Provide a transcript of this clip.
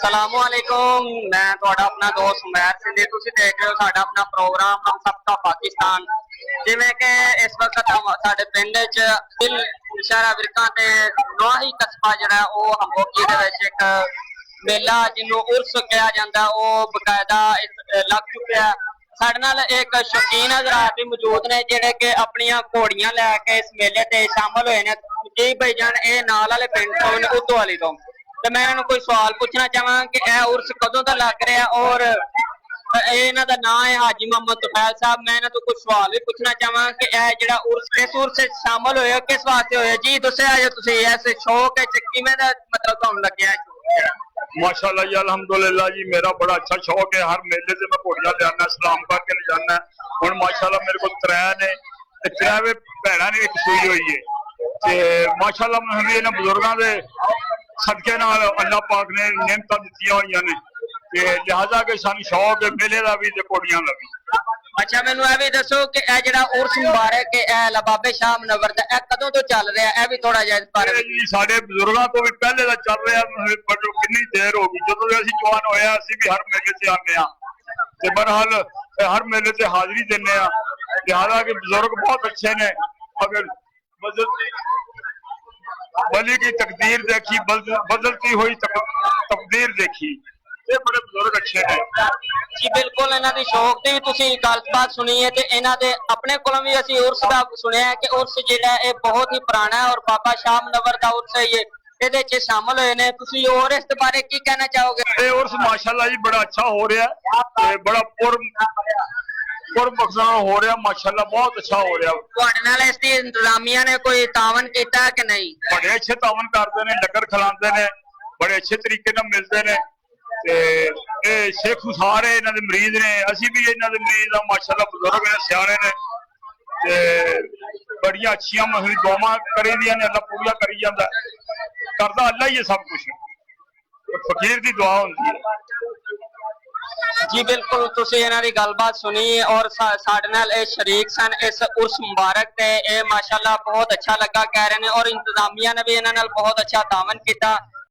असलामुअलैकुम, मैं थोड़ा अपना दोस्त उमैर सिंधी। तुसीं देख रहे हो साडा अपना प्रोग्राम हम सबका पाकिस्तान। जिवें कि इस वक्त हम साडे पिंड च दिल शहरा विरकां ते नवाही कस्बा जिहड़ा ओह हंबोकी दे विच इक मेला जिन्हों उर्स कहा जाता ओह बकायदा लग चुका है। साडे नाल एक शौकीन हज़रात भी मौजूद ने जिहड़े कि अपनियां घोड़ियां लैके इस मेले ते शामिल होए ने। जी भाईजान ये नाल वाले पिंड तो ने उदोवाली तो ਤੇ मैं इन्होंने कोई सवाल पूछना चाहवा कि यह उर्स कदों का लग रहा और इन्हों का नाम है हाजी मोहम्मद तुफैल साहब। मैं इन्हों तो कुछ सवाल भी पूछना चाहवा कि यह जो उर्स इस उर्स शामिल होए किस वास्ते होए जी दस्या जो तुम इस शौक किवें दा मतलब तुहानूं लग्गिया? माशाल्लाह जी अल्हम्दुलिल्लाह जी मेरा बड़ा अच्छा शौक है। हर मेले से मैं घोड़ियां ले आना सलाम करके ले जाना। हुण माशाल्लाह मेरे को त्रै ने त्रै भैणां ने एक सूई हुई है ते माशाल्लाह मैं इन्हां बुजुर्गां दे सदके नाल अल्लाह पाक ने नेमतां दित्तियां होईयां ने ते लिहाजा कि सानूं शौक है मेले दा भी ते घोड़ियां दा भी। अच्छा मैनू यह भी दसो कि यह जो उर्स मुबारक है बाबे शाह मुनव्वर दा यह कदों तो चल रहा है? भी थोड़ा जिहा इस बारे जी साडे बुजुर्गां तो भी पहले दा चल रहा पर कितनी देर हो गई जदों असीं जवान होए असीं भी हर मेले ते आने आ ते बहरहाल हर मेले ते हाजिरी देने आ। लिहाजा कि बुजुर्ग बहुत अच्छे ने मगर बली की तकदीर देखी बदलती हुई तकदीर देखी ये बड़े बुजुर्ग अच्छे ने जी। बिल्कुल इन्हां दी शौक दी भी तुसीं गलबात सुनी है ते इन्हां दे अपने कोलों भी असीं उर्स दा सुनिया है कि उर्स जिहड़ा है बहुत ही पुराना है और बाबा शाह मुनव्वर दा उर्स है ये ਇਹਦੇ ਚ शामिल ਹੋਏ ਨੇ। ਤੁਸੀਂ ਹੋਰ ਇਸ ਬਾਰੇ ਕੀ ਕਹਿਣਾ ਚਾਹੋਗੇ? ਇਹ ਉਰਸ ਮਾਸ਼ਾਅੱਲਾ ਜੀ ਬੜਾ ਅੱਛਾ ਹੋ ਰਿਹਾ ਤੇ ਬੜਾ ਪੁਰਮਕਸਦ ਹੋ ਰਿਹਾ ਮਾਸ਼ਾਅੱਲਾ ਬਹੁਤ ਅੱਛਾ ਹੋ ਰਿਹਾ। ਤੁਹਾਡੇ ਨਾਲ ਇਸ ਦੀ ਇੰਤਜ਼ਾਮੀਆਂ ਨੇ ਕੋਈ ਤਾਵਨ ਕੀਤਾ ਕਿ ਨਹੀਂ? ਬੜੇ ਅੱਛੇ ਤਾਵਨ ਕਰਦੇ ਨੇ ਲੰਗਰ ਖਿਲਾਉਂਦੇ ਨੇ ਬੜੇ ਅੱਛੇ ਤਰੀਕੇ ਨਾਲ ਮਿਲਦੇ ਨੇ ਤੇ ਇਹ ਸ਼ੇਖ ਸਾਰੇ ਇਹਨਾਂ ਦੇ ਮਰੀਜ਼ ਨੇ ਅਸੀਂ ਵੀ ਇਹਨਾਂ ਦੇ ਮਰੀਜ਼ ਆ ਮਾਸ਼ਾਅੱਲਾ ਬਜ਼ੁਰਗ ਨੇ ਸਿਆਣੇ ਨੇ ਤੇ ਬੜੀਆਂ ਅੱਛੀਆਂ ਮਸਲੀ ਦੁਆਵਾਂ ਕਰੀਦੀਆਂ ਨੇ ਅੱਲਾ ਪੂਰੀਆਂ ਕਰੀ ਜਾਂਦਾ करदा अल्लाह ही है सब कुछ फकीर की दुआ होंदी है। जी बिल्कुल तुसीं इन्हां दी गलबात सुनी और साडे नाल शरीक सन इस उर्स मुबारक ते माशाअल्लाह बहुत अच्छा लगा कह रहे हैं और इंतजामिया ने भी इन्हां नाल बहुत अच्छा तावन किया।